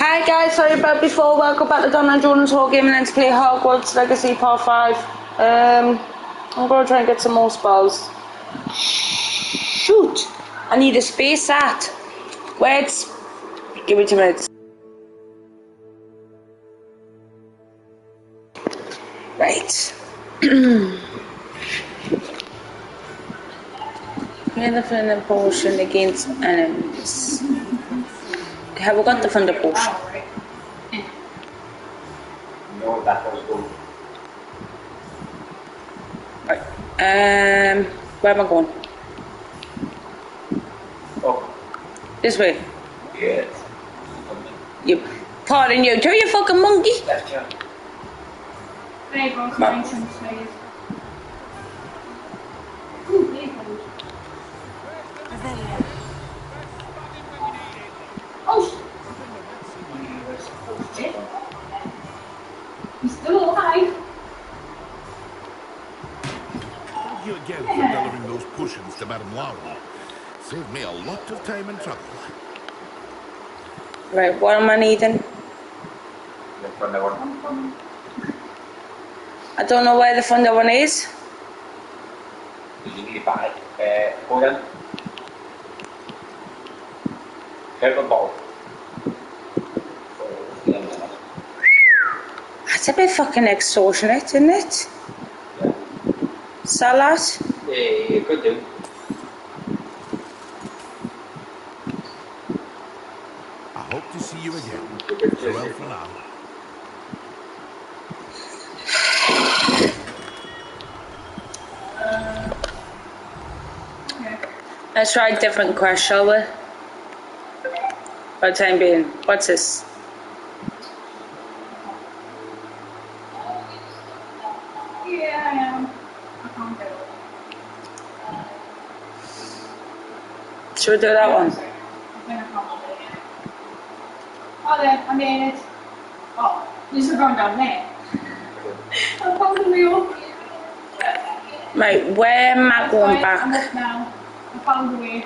Hi guys, sorry about before. Welcome back to Donald Jordan's Hall Gaming. Let's play Hogwarts Legacy Part 5. I'm going to try and get some more spells. Shoot! I need a space at. Wait. Give me 2 minutes. Right. Gain the Thunder Potion against enemies. Okay, have we got the Thunder Potion? No, that was good. Right. Where am I going? Oh. This way. Yes. You. Pardon you. Tell you fucking monkey. Left here. There you go, some ancient slaves. Ooh, there you go. Oh, shit. He's still alive. Thank you again for delivering those potions to Madame Laura. Saved me a lot of time and trouble. Right, what am I needing? The Thunder one. I don't know where the Thunder one is. You need to buy. Hold on. Purple ball. That's a bit fucking extortionate, isn't it? Yeah. Salad? Yeah, you could do. I hope to see you again. You could just Farewell for now. Let's try a different quest, shall we? For the time being. What's this? Yeah, I am. I can't do it. Should we do that one? I think I can't do it. Oh, there, I made it. Oh, this is going down there. I found the wheel. Right, where am I going I'm back? up now. I found the way.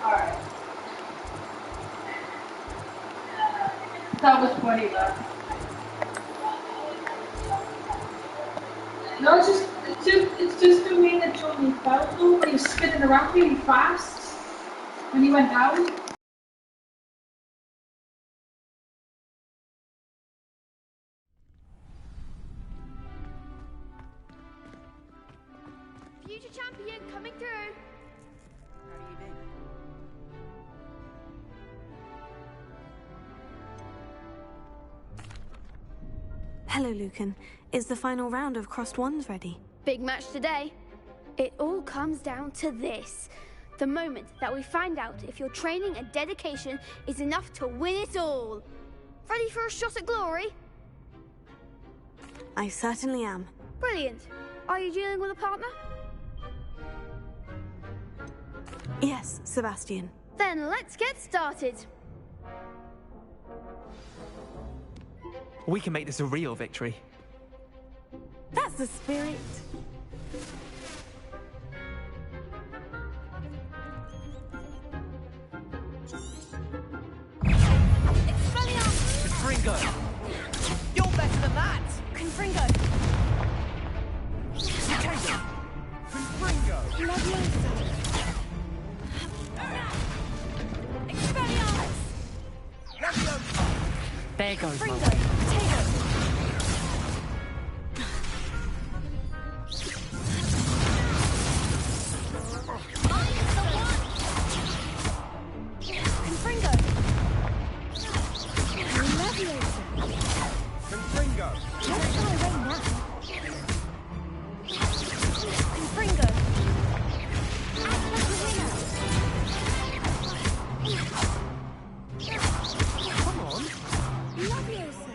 Alright. That was funny, though. No, it's just the way that Johnny felt though. He was spinning around really fast when he went down. Future champion coming through. How do you do? Hello, Lucan. Is the final round of Crossed Wands ready? Big match today. It all comes down to this. The moment that we find out if your training and dedication is enough to win it all. Ready for a shot at glory? I certainly am. Brilliant. Are you dealing with a partner? Yes, Sebastian. Then let's get started. We can make this a real victory. That's the spirit. Confringo! You're better than that! Confringo! Cicada! Confringo! Leviosa! Expelliarmus! Leviosa! There goes my Confringo! way. Potato! Confringo! Leviosa! Confringo! What's my way now? Confringo! Come on! Leviosa!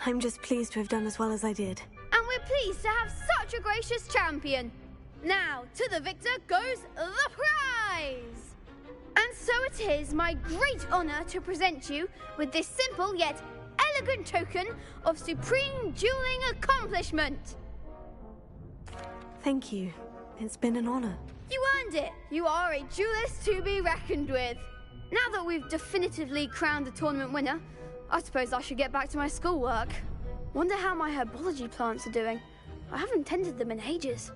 I'm just pleased to have done as well as I did. And we're pleased to have such a gracious champion. Now, to the victor goes the prize! And so it is my great honor to present you with this simple yet elegant token of supreme dueling accomplishment. Thank you. It's been an honor. You earned it. You are a duelist to be reckoned with. Now that we've definitively crowned the tournament winner, I suppose I should get back to my schoolwork. Wonder how my herbology plants are doing. I haven't tended them in ages.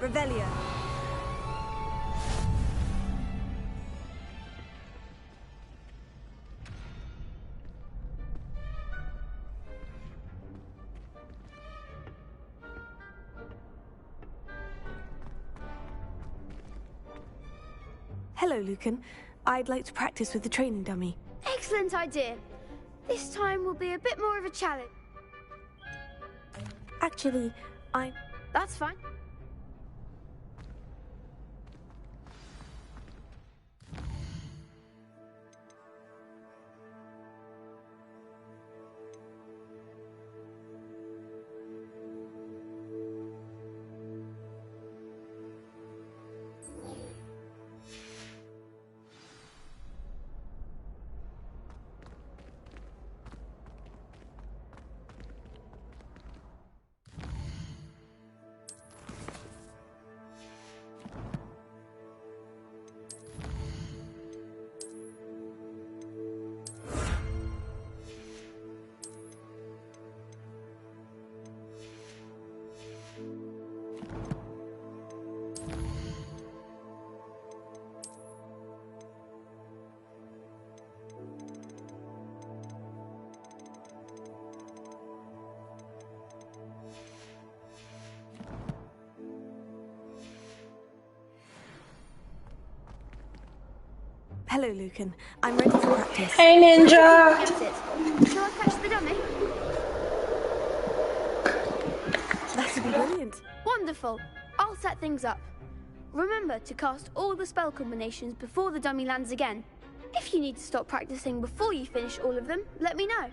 Revelio. Hello, Lucan. I'd like to practice with the training dummy. Excellent idea. This time will be a bit more of a challenge. Actually, That's fine. Hello, Lucan. I'm ready to practice. Hey, Ninja! Get it. Shall I catch the dummy? That would be brilliant. Wonderful. I'll set things up. Remember to cast all the spell combinations before the dummy lands again. If you need to stop practicing before you finish all of them, let me know.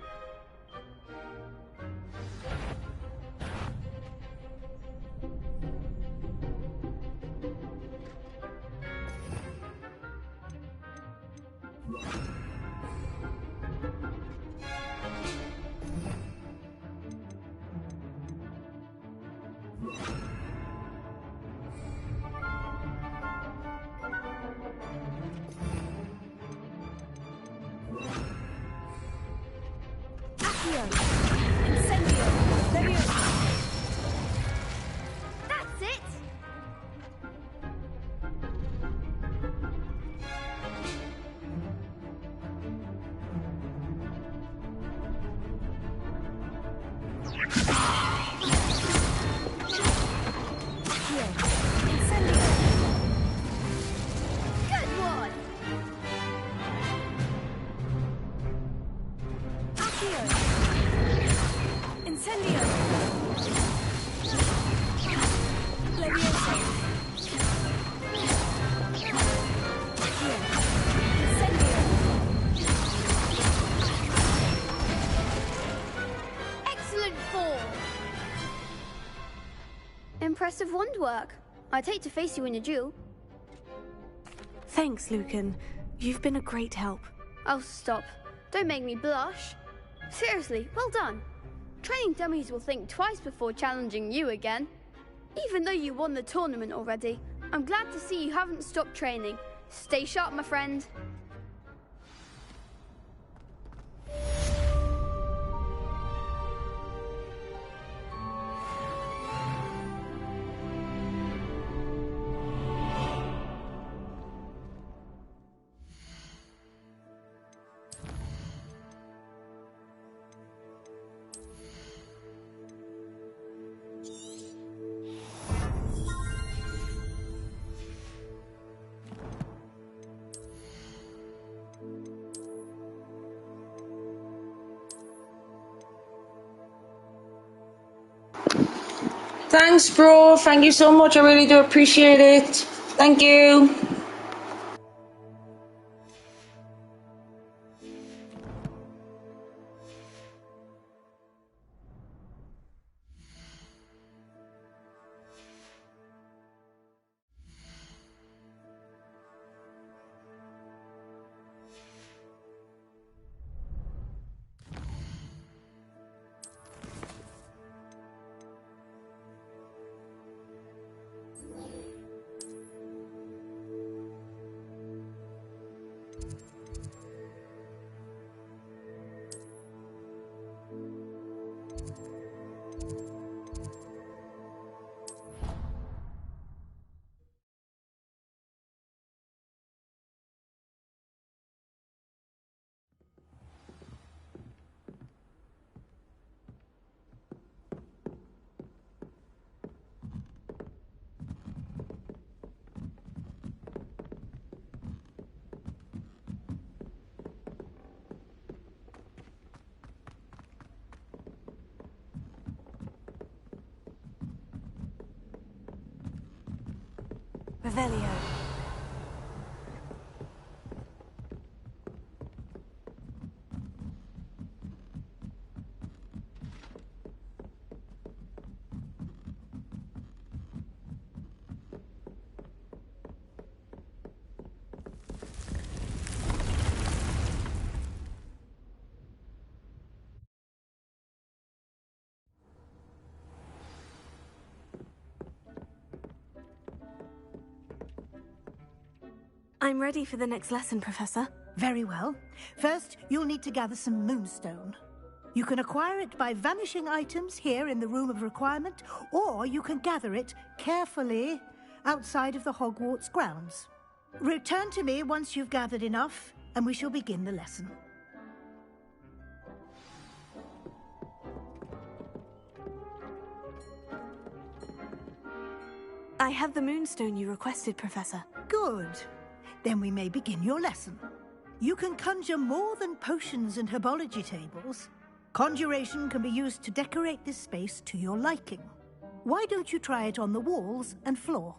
Incendio. Leviosa. That's it! Good one! Incendio. Leviosa. Incendio. Excellent form! Impressive wand work. I'd hate to face you in a duel. Thanks, Lucan. You've been a great help. Oh, stop. Don't make me blush. Seriously, well done. Training dummies will think twice before challenging you again. Even though you won the tournament already, I'm glad to see you haven't stopped training. Stay sharp, my friend. Thanks, bro. Thank you so much. I really do appreciate it. Thank you. Revelio. I'm ready for the next lesson, Professor. Very well. First, you'll need to gather some moonstone. You can acquire it by vanishing items here in the Room of Requirement, or you can gather it carefully outside of the Hogwarts grounds. Return to me once you've gathered enough, and we shall begin the lesson. I have the moonstone you requested, Professor. Good. Then we may begin your lesson. You can conjure more than potions and herbology tables. Conjuration can be used to decorate this space to your liking. Why don't you try it on the walls and floor?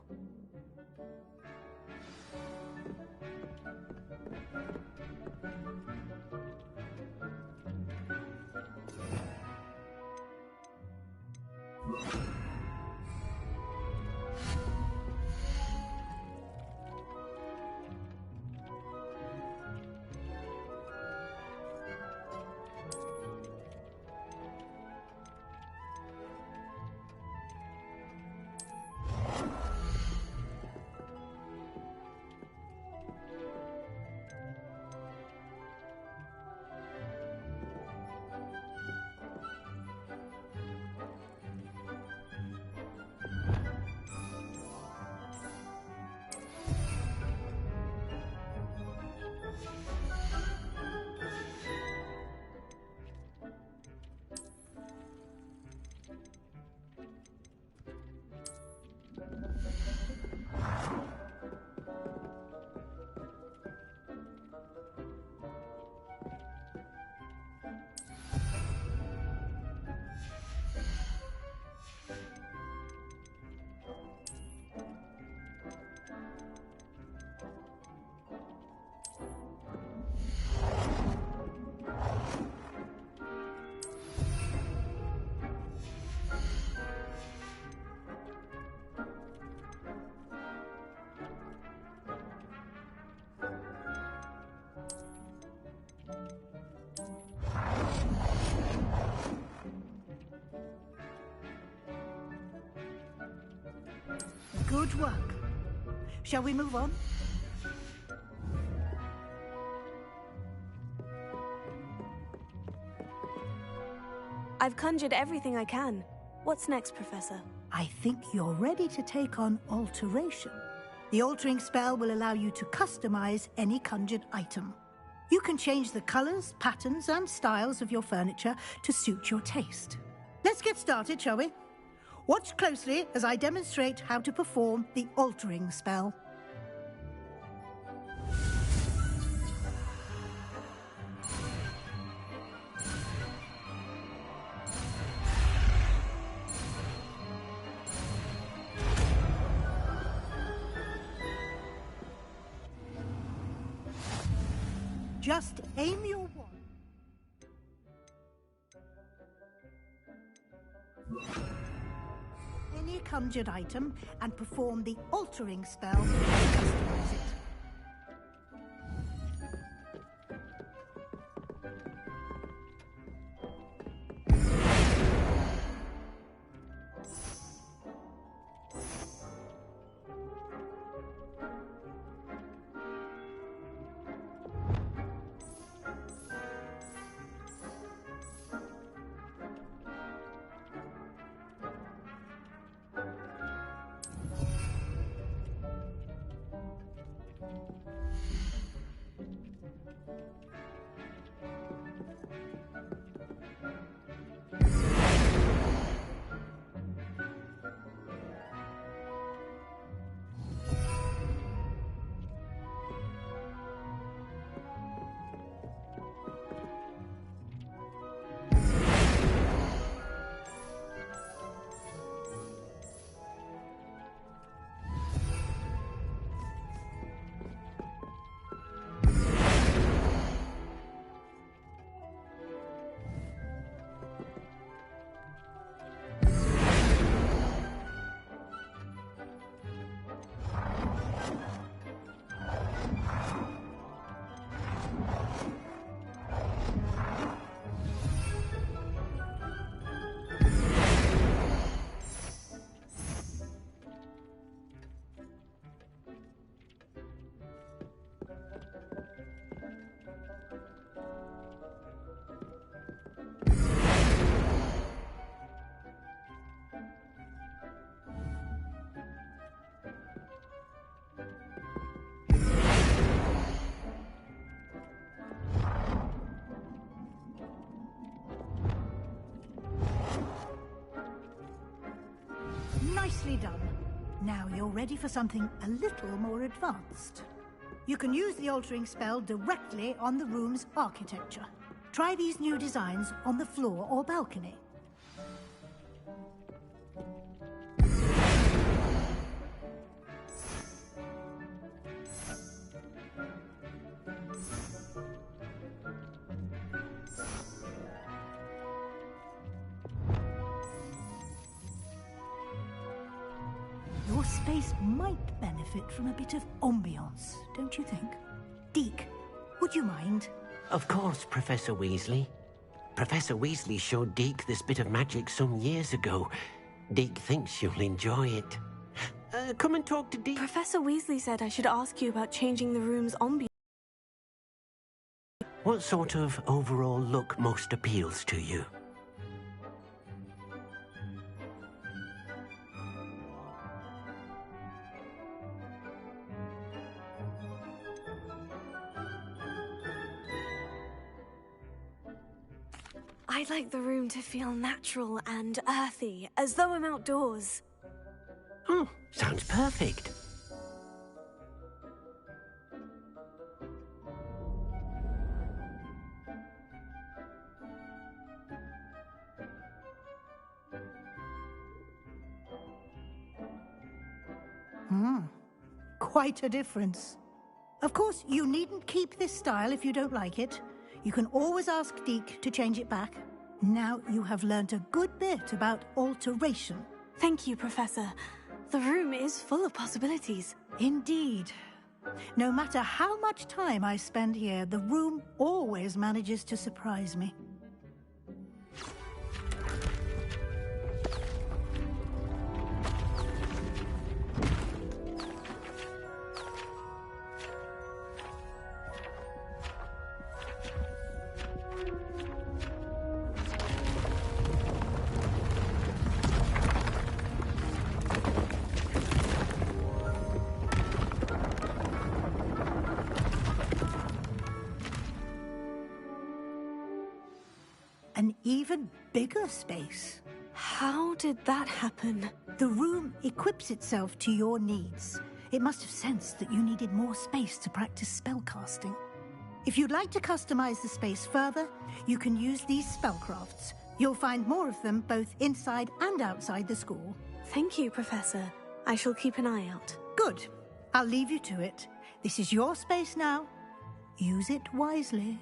Good work. Shall we move on? I've conjured everything I can. What's next, Professor? I think you're ready to take on alteration. The altering spell will allow you to customize any conjured item. You can change the colors, patterns, and styles of your furniture to suit your taste. Let's get started, shall we? Watch closely as I demonstrate how to perform the altering spell. Just aim your wand. Any conjured item and perform the altering spell to customize it. Nicely done. Now you're ready for something a little more advanced. You can use the altering spell directly on the room's architecture. Try these new designs on the floor or balcony. Your space might benefit from a bit of ambiance, don't you think? Deke, would you mind? Of course, Professor Weasley. Professor Weasley showed Deke this bit of magic some years ago. Deke thinks you'll enjoy it. Come and talk to Deke. Professor Weasley said I should ask you about changing the room's ambiance. What sort of overall look most appeals to you? I'd like the room to feel natural and earthy, as though I'm outdoors. Oh, sounds perfect. Quite a difference. Of course, you needn't keep this style if you don't like it. You can always ask Deke to change it back. Now you have learnt a good bit about alteration. Thank you, Professor. The room is full of possibilities. Indeed. No matter how much time I spend here, the room always manages to surprise me. An even bigger space. How did that happen? The room equips itself to your needs. It must have sensed that you needed more space to practice spellcasting. If you'd like to customize the space further, you can use these spellcrafts. You'll find more of them both inside and outside the school. Thank you, Professor. I shall keep an eye out. Good. I'll leave you to it. This is your space now. Use it wisely.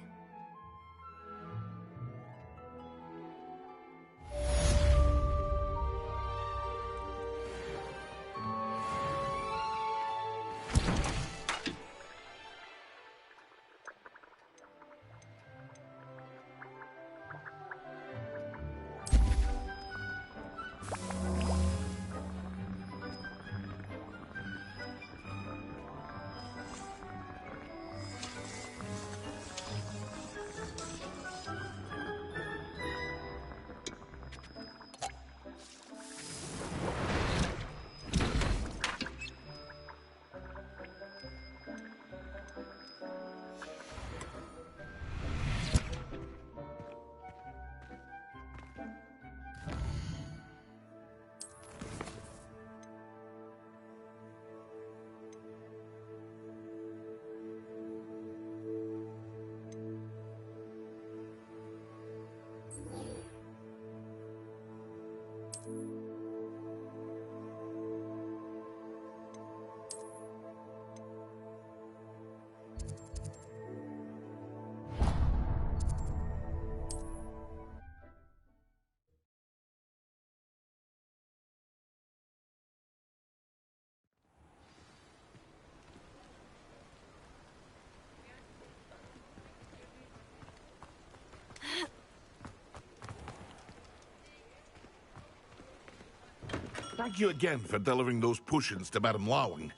Thank you again for delivering those potions to Madame Lawing.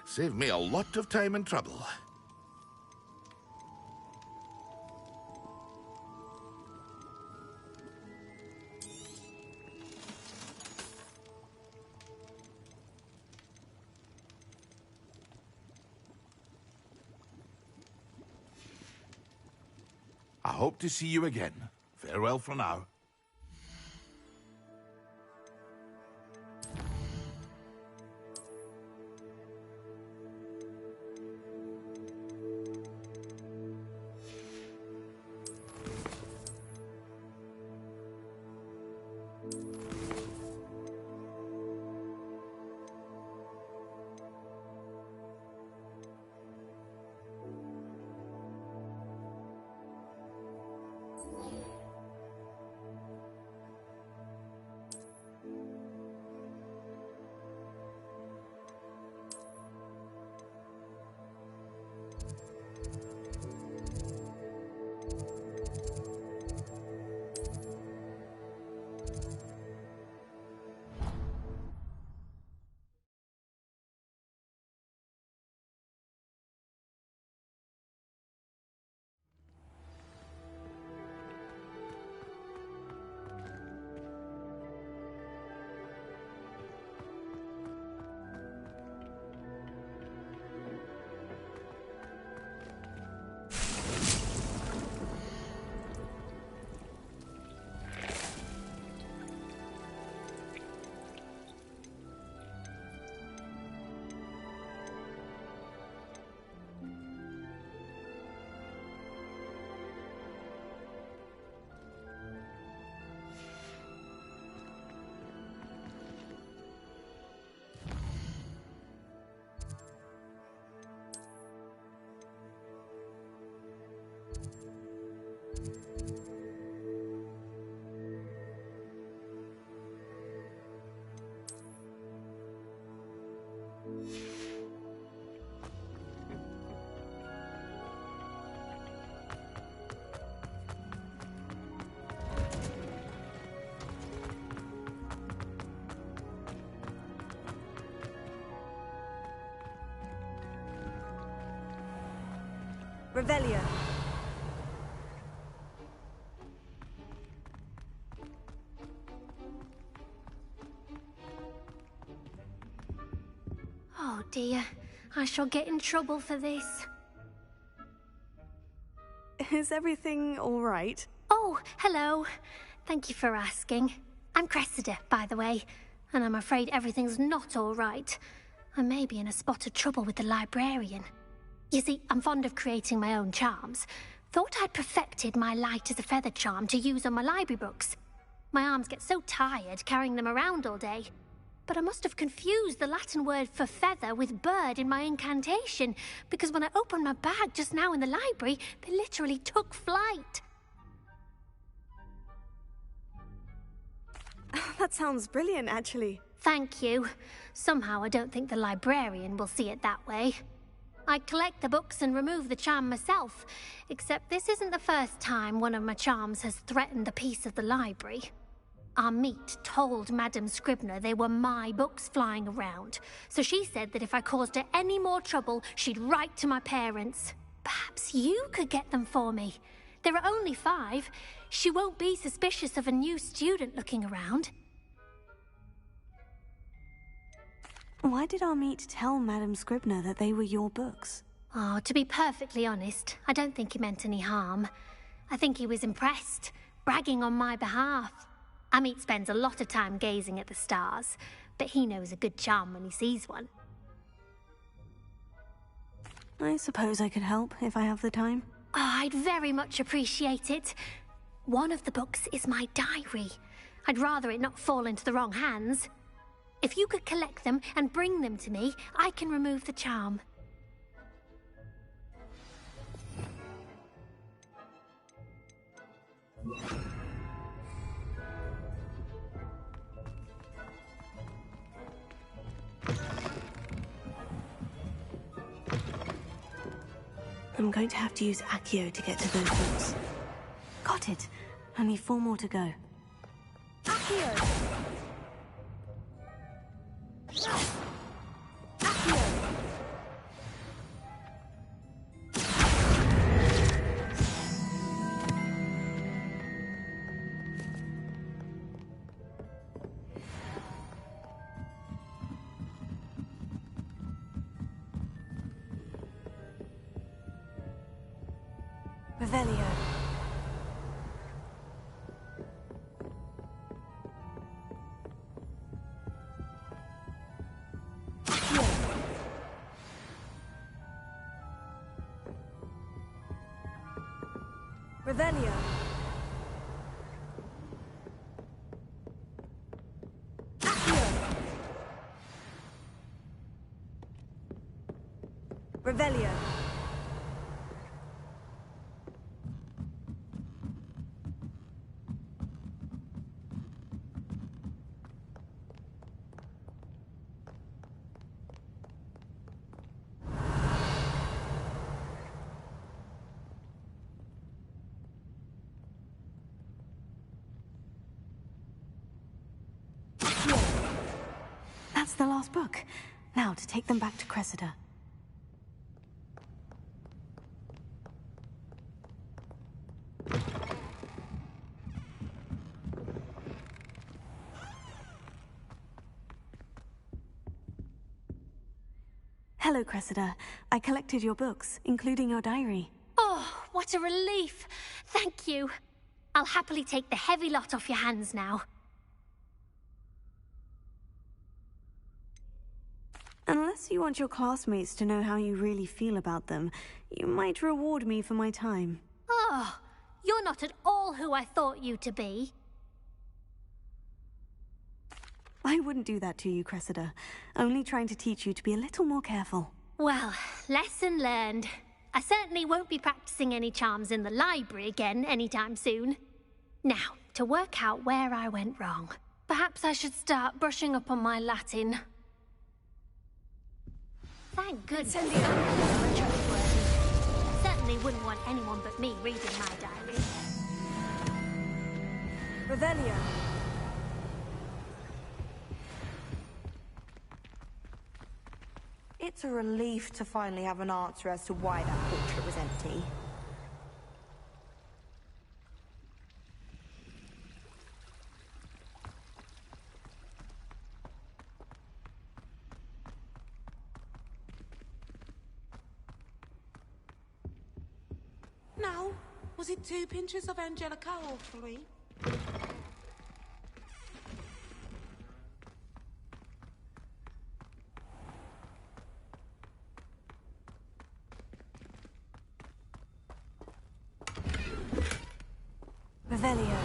Saved me a lot of time and trouble. I hope to see you again. Farewell for now. Revelio. Oh dear, I shall get in trouble for this. Is everything all right? Oh, hello. Thank you for asking. I'm Cressida, by the way, and I'm afraid everything's not all right. I may be in a spot of trouble with the librarian. You see, I'm fond of creating my own charms. Thought I'd perfected my light as a feather charm to use on my library books. My arms get so tired carrying them around all day. But I must have confused the Latin word for feather with bird in my incantation, because when I opened my bag just now in the library, they literally took flight. That sounds brilliant, actually. Thank you. Somehow I don't think the librarian will see it that way. I collect the books and remove the charm myself, except this isn't the first time one of my charms has threatened the peace of the library. Our meet told Madame Scribner they were my books flying around, so she said that if I caused her any more trouble, she'd write to my parents. Perhaps you could get them for me. There are only 5. She won't be suspicious of a new student looking around. Why did our meet tell Madame Scribner that they were your books? Oh, to be perfectly honest, I don't think he meant any harm. I think he was impressed, bragging on my behalf. Amit spends a lot of time gazing at the stars, but he knows a good charm when he sees one. I suppose I could help if I have the time. Oh, I'd very much appreciate it. One of the books is my diary. I'd rather it not fall into the wrong hands. If you could collect them and bring them to me, I can remove the charm. I'm going to have to use Accio to get to those books. Got it. Only 4 more to go. Accio! Revelio. Revelio. Revelio. That's the last book. Now to take them back to Cressida. Hello, Cressida. I collected your books, including your diary. Oh, what a relief. Thank you. I'll happily take the heavy lot off your hands now. Unless you want your classmates to know how you really feel about them, you might reward me for my time. Oh, you're not at all who I thought you to be. I wouldn't do that to you, Cressida. Only trying to teach you to be a little more careful. Well, lesson learned. I certainly won't be practicing any charms in the library again anytime soon. Now, to work out where I went wrong. Perhaps I should start brushing up on my Latin. Thank goodness. I certainly wouldn't want anyone but me reading my diary. Revelio. It's a relief to finally have an answer as to why that portrait was empty. Now, was it 2 pinches of Angelica or 3? Revelio.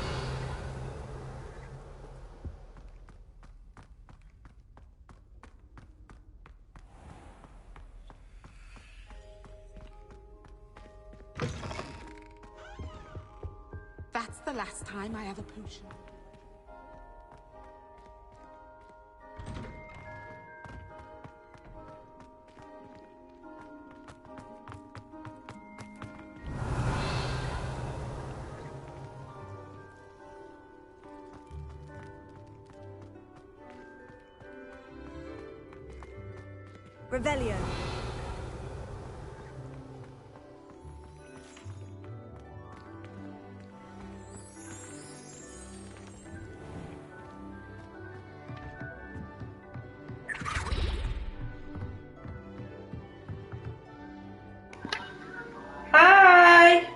That's the last time I have a potion. Revelio. Hi.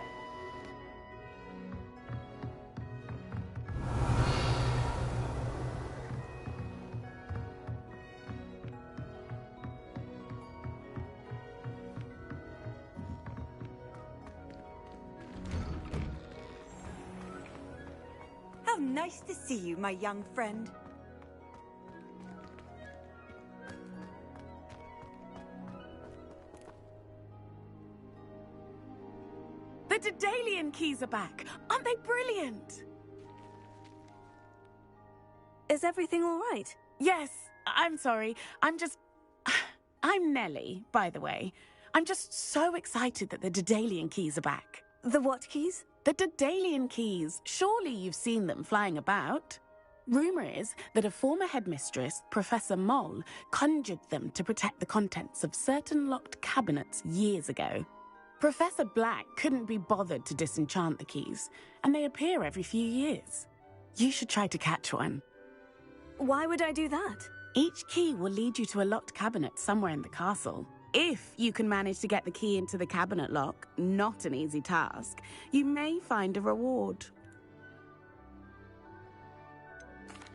How nice to see you, my young friend. The Daedalian keys are back. Aren't they brilliant? Is everything all right? Yes, I'm sorry. I'm Nellie, by the way. I'm just so excited that the Daedalian keys are back. The what keys? The Daedalian keys. Surely you've seen them flying about. Rumour is that a former headmistress, Professor Moll, conjured them to protect the contents of certain locked cabinets years ago. Professor Black couldn't be bothered to disenchant the keys, and they appear every few years. You should try to catch one. Why would I do that? Each key will lead you to a locked cabinet somewhere in the castle. If you can manage to get the key into the cabinet lock, not an easy task, you may find a reward.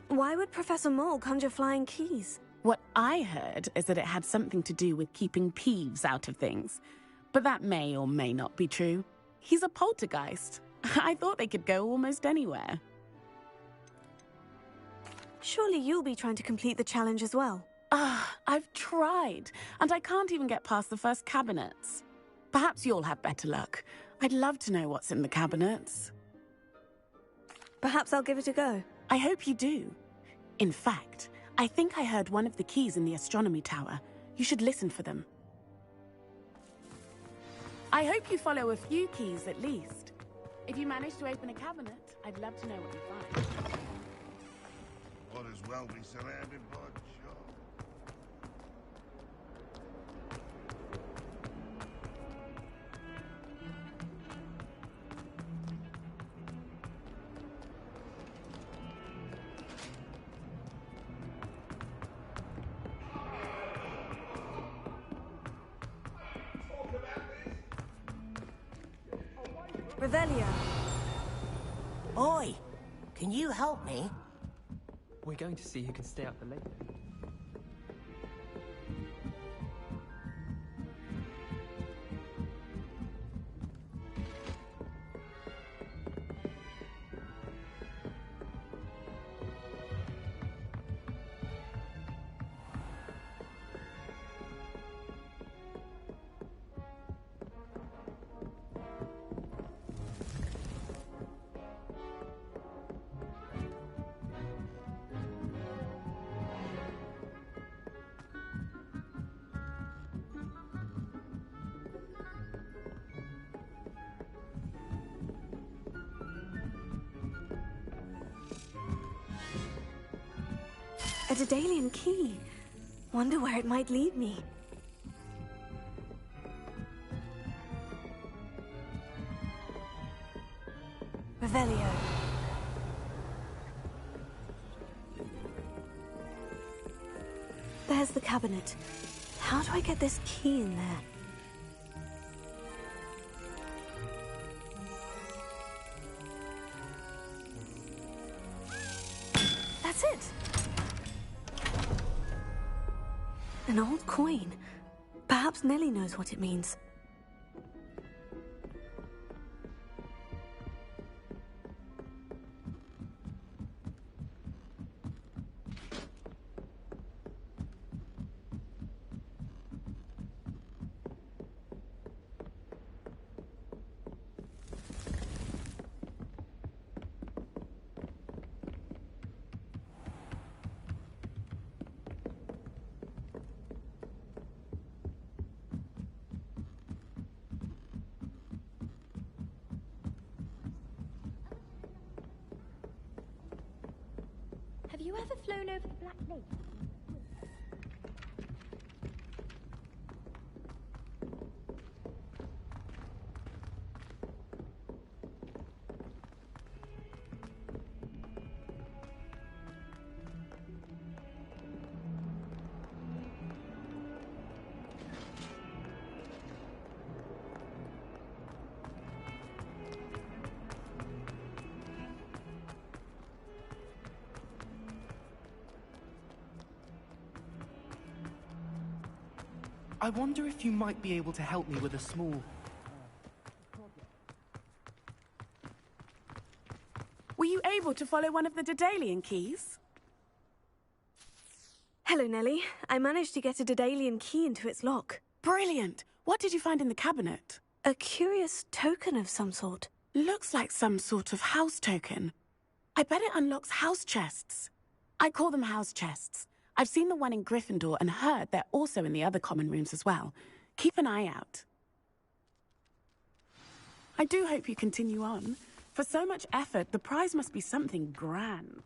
Why would Professor Moll conjure flying keys? What I heard is that it had something to do with keeping Peeves out of things. But that may or may not be true. He's a poltergeist. I thought they could go almost anywhere. Surely you'll be trying to complete the challenge as well. I've tried, and I can't even get past the first cabinets. Perhaps you'll have better luck. I'd love to know what's in the cabinets. Perhaps I'll give it a go. I hope you do. In fact, I think I heard one of the keys in the astronomy tower. You should listen for them. I hope you follow a few keys at least. If you manage to open a cabinet, I'd love to know what you find. Or as well be surrounded by sure. Revelio. Oi! Can you help me? We're going to see who can stay up the late. A Daedalian key. Wonder where it might lead me. Revelio. There's the cabinet. How do I get this key in there? That's it! An old coin. Perhaps Nellie knows what it means. Have you ever flown over the Black Lake? I wonder if you might be able to help me with a small... Were you able to follow one of the Daedalian keys? Hello, Nellie. I managed to get a Daedalian key into its lock. Brilliant! What did you find in the cabinet? A curious token of some sort. Looks like some sort of house token. I bet it unlocks house chests. I call them house chests. I've seen the one in Gryffindor and heard they're also in the other common rooms as well. Keep an eye out. I do hope you continue on. For so much effort, the prize must be something grand.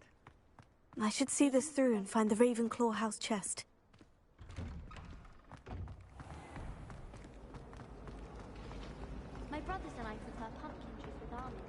I should see this through and find the Ravenclaw house chest. My brothers and I prefer pumpkin juice with almonds.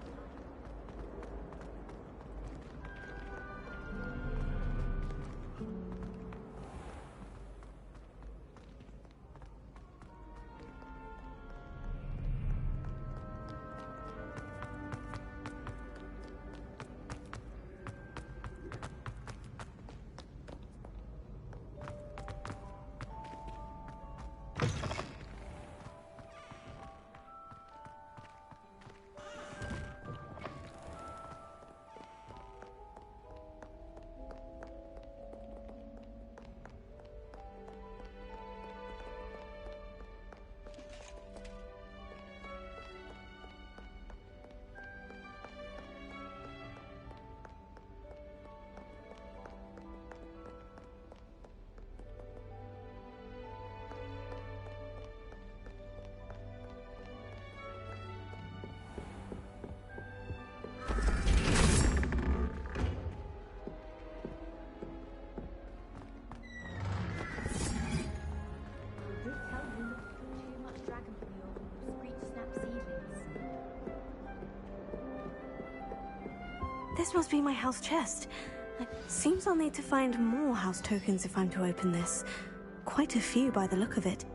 must be my house chest. It seems I'll need to find more house tokens if I'm to open this. Quite a few by the look of it.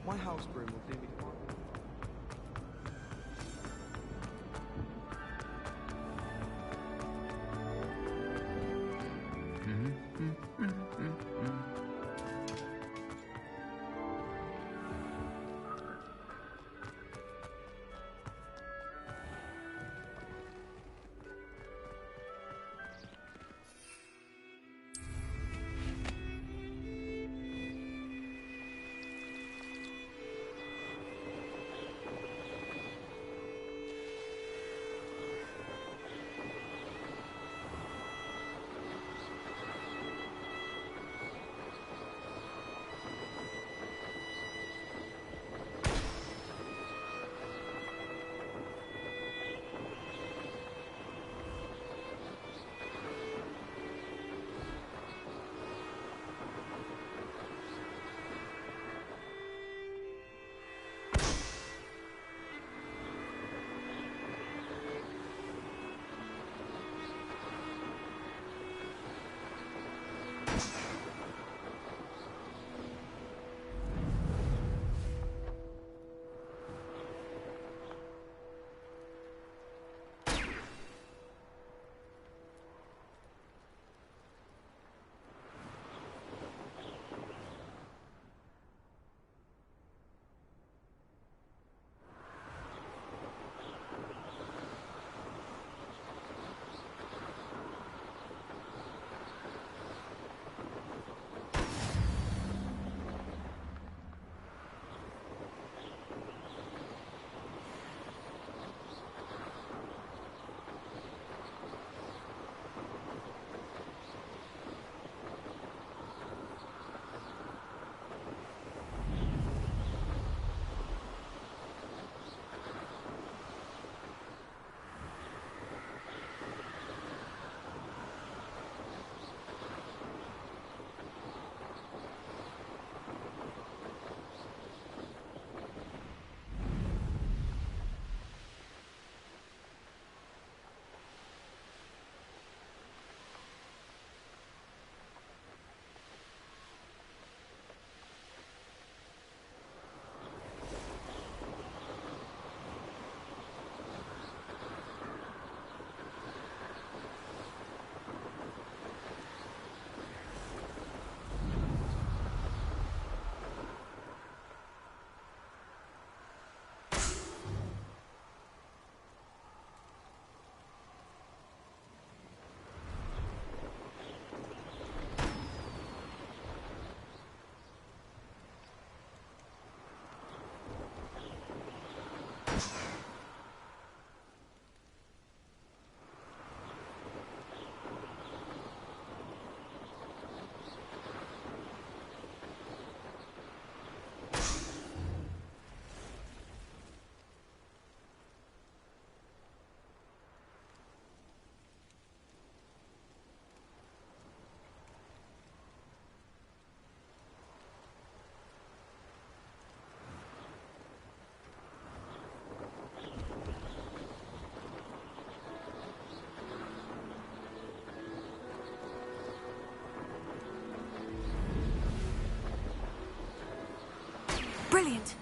My house broom will do me fine. Brilliant.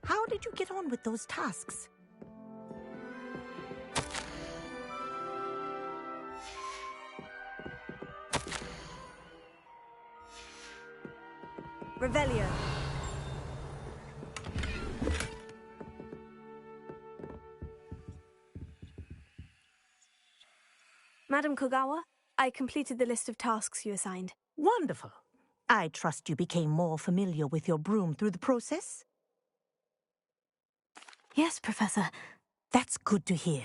How did you get on with those tasks? Revelio. Madam Kogawa, I completed the list of tasks you assigned. Wonderful. I trust you became more familiar with your broom through the process? Yes, Professor. That's good to hear.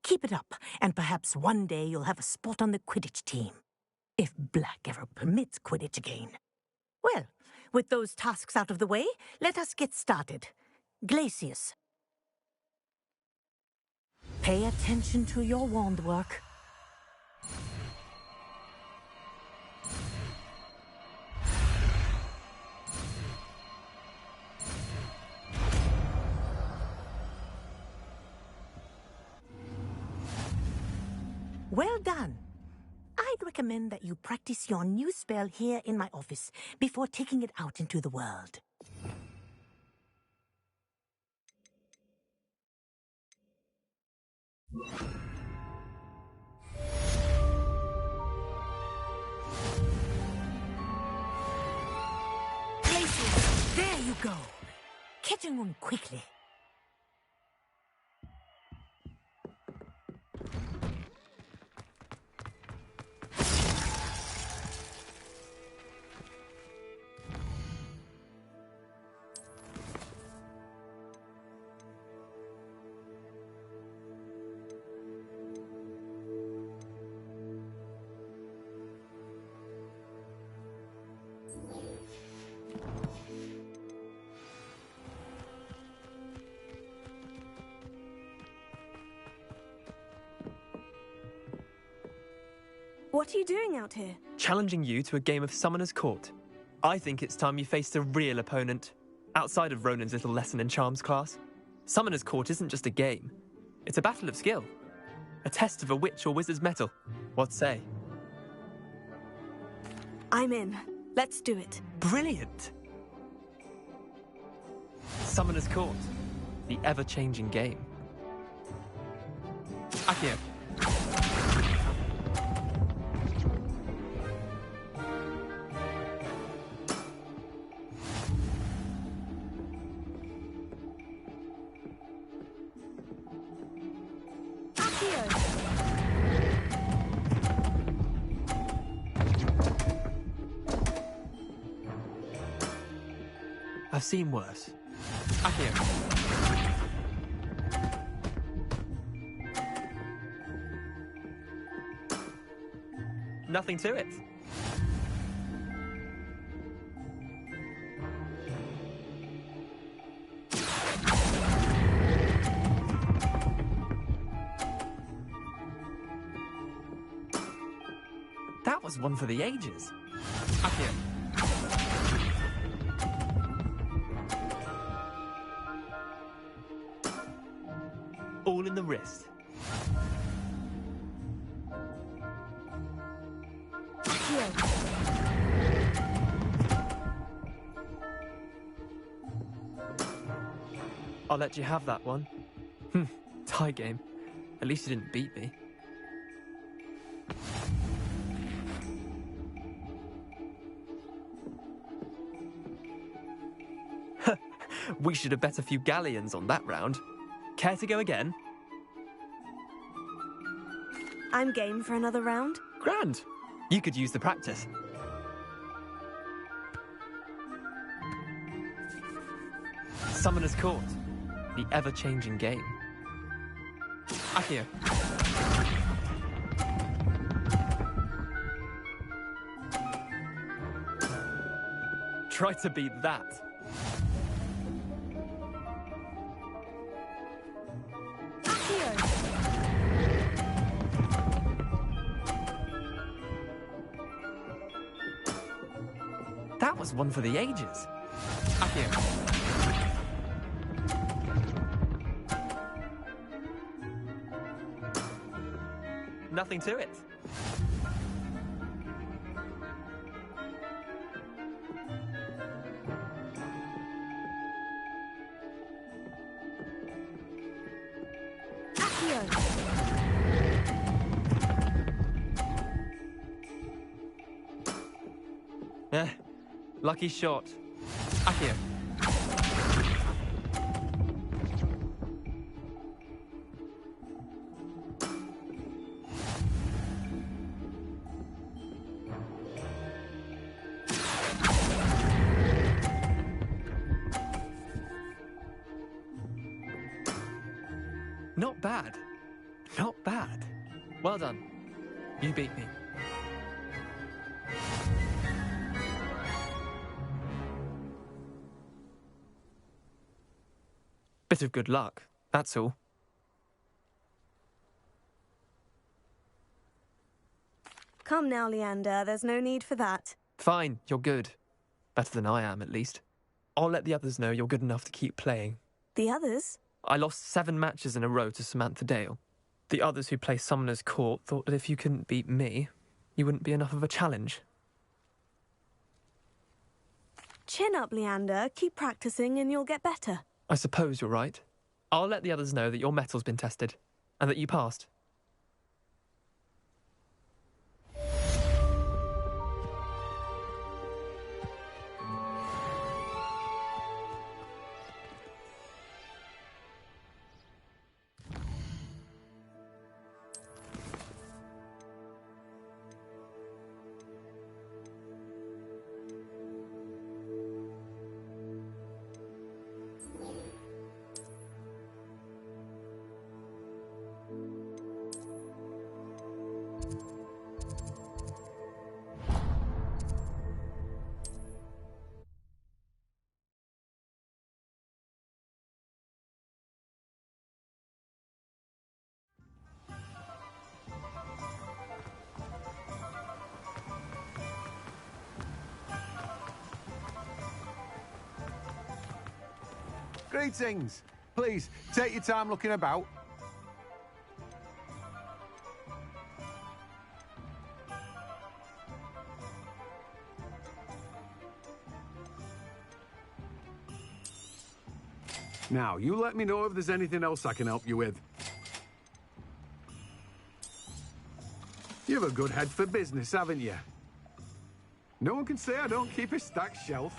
Keep it up, and perhaps one day you'll have a spot on the Quidditch team. If Black ever permits Quidditch again. Well, with those tasks out of the way, let us get started. Glacius. Pay attention to your wand work. Well done. I'd recommend that you practice your new spell here in my office before taking it out into the world. Glacius, there you go. Catching on quickly. What are you doing out here? Challenging you to a game of Summoner's Court. I think it's time you faced a real opponent, outside of Ronan's little lesson in charms class. Summoner's Court isn't just a game. It's a battle of skill. A test of a witch or wizard's mettle. What say? I'm in. Let's do it. Brilliant! Summoner's Court. The ever-changing game. Accio. I've seen worse. Accio. Nothing to it. That was one for the ages. Accio. All in the wrist. I'll let you have that one. Tie game. At least you didn't beat me. We should have bet a few galleons on that round. Care to go again? I'm game for another round. Grand. You could use the practice. Summoner's Court. The ever-changing game. Accio. Try to beat that. That was one for the ages. Accio. Nothing to it. Lucky shot. Accio. Not bad. Not bad. Well done. You beat me. Bit of good luck, that's all. Come now, Leander, there's no need for that. Fine, you're good. Better than I am, at least. I'll let the others know you're good enough to keep playing. The others? I lost 7 matches in a row to Samantha Dale. The others who play Summoner's Court thought that if you couldn't beat me, you wouldn't be enough of a challenge. Chin up, Leander. Keep practicing and you'll get better. I suppose you're right. I'll let the others know that your metal's been tested, and that you passed. Greetings. Please, take your time looking about. Now, you let me know if there's anything else I can help you with. You have a good head for business, haven't you? No one can say I don't keep a stacked shelf.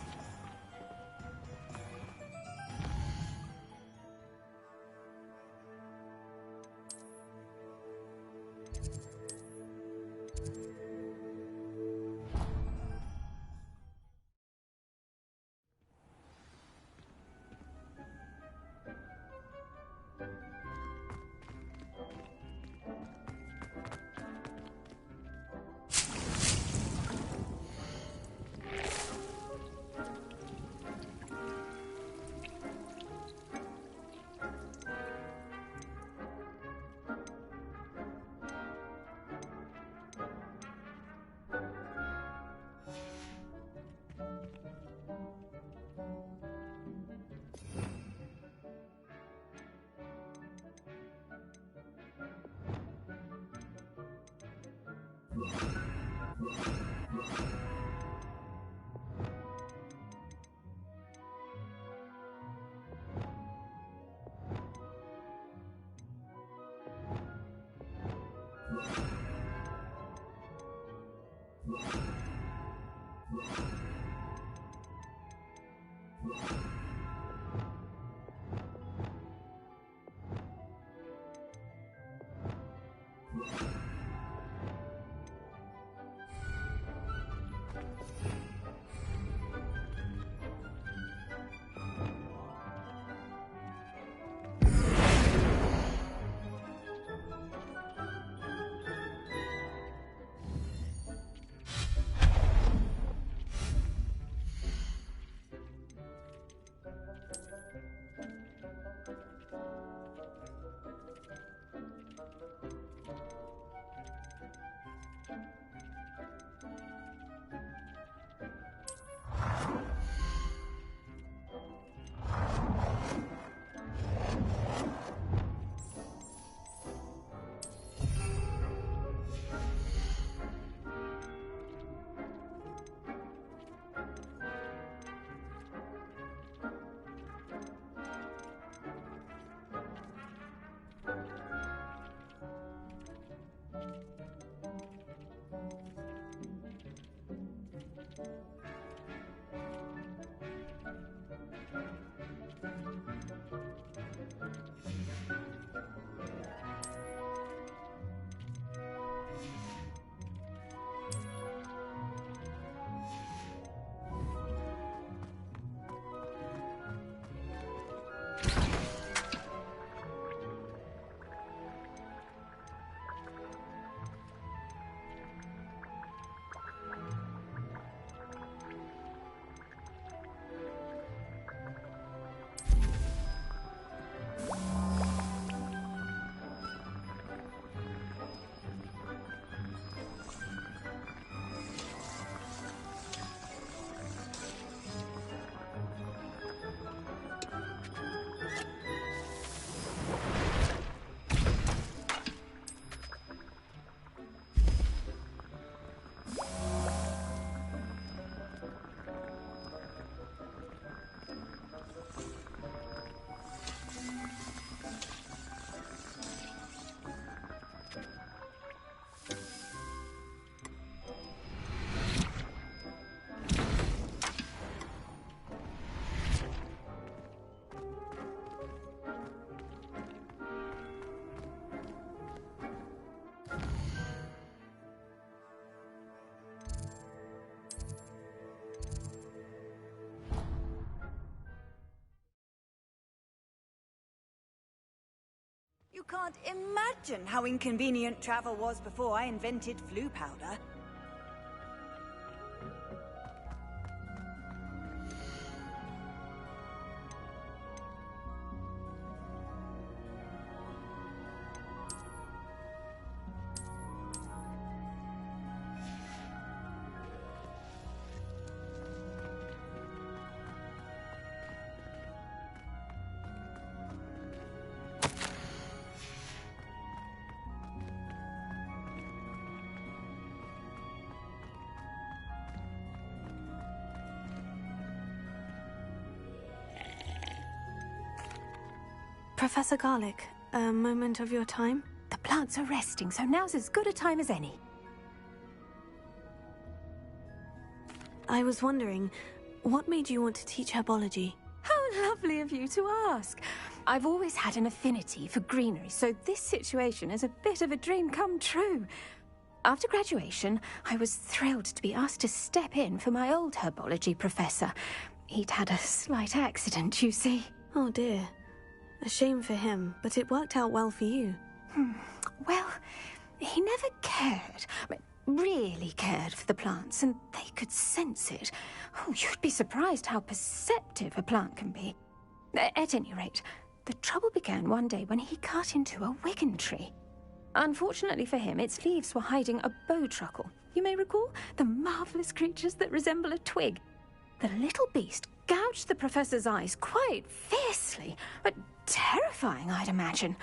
You can't imagine how inconvenient travel was before I invented flu powder. Professor Garlick, a moment of your time? The plants are resting, so now's as good a time as any. I was wondering, what made you want to teach herbology? How lovely of you to ask. I've always had an affinity for greenery, so this situation is a bit of a dream come true. After graduation, I was thrilled to be asked to step in for my old herbology professor. He'd had a slight accident, you see. Oh dear. A shame for him, but it worked out well for you. Well, he never cared, really cared for the plants, and they could sense it. Oh, you'd be surprised how perceptive a plant can be. At any rate, the trouble began one day when he cut into a Wigan tree. Unfortunately for him, its leaves were hiding a bowtruckle. You may recall the marvellous creatures that resemble a twig. The little beast gouged the professor's eyes quite fiercely, but terrifying, I'd imagine.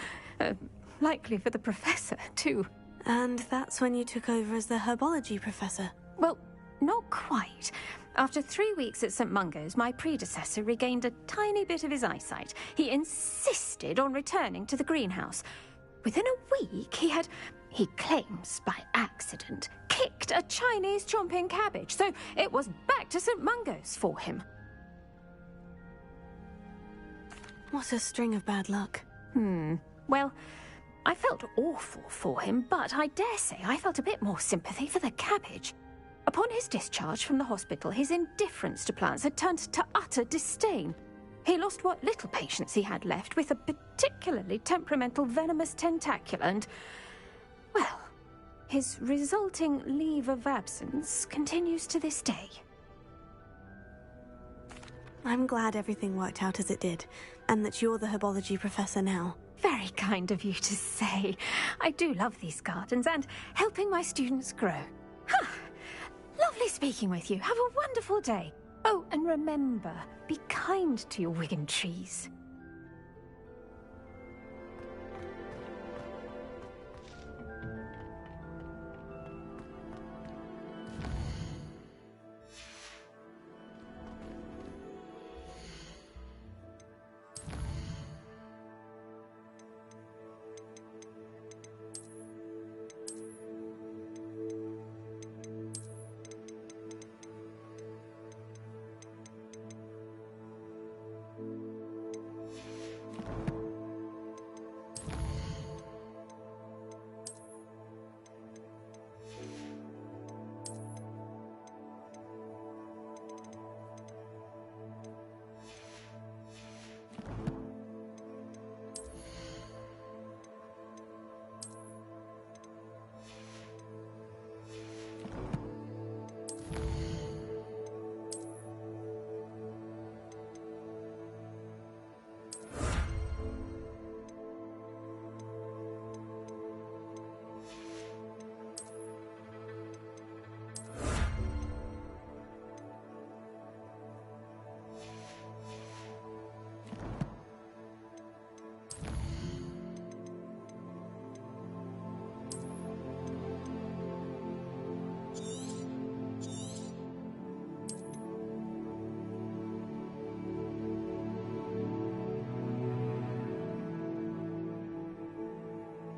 Likely for the professor, too. And that's when you took over as the herbology professor? Well, not quite. After 3 weeks at St. Mungo's, my predecessor regained a tiny bit of his eyesight. He insisted on returning to the greenhouse. Within a week, he claims by accident, kicked a Chinese chomping cabbage, so it was back to St. Mungo's for him. What a string of bad luck. Well, I felt awful for him, but I dare say I felt a bit more sympathy for the cabbage. Upon his discharge from the hospital, his indifference to plants had turned to utter disdain. He lost what little patience he had left with a particularly temperamental venomous tentacula and, well, his resulting leave of absence continues to this day. I'm glad everything worked out as it did, and that you're the herbology professor now. Very kind of you to say. I do love these gardens and helping my students grow. Lovely speaking with you. Have a wonderful day. Oh, and remember, be kind to your Wigan trees.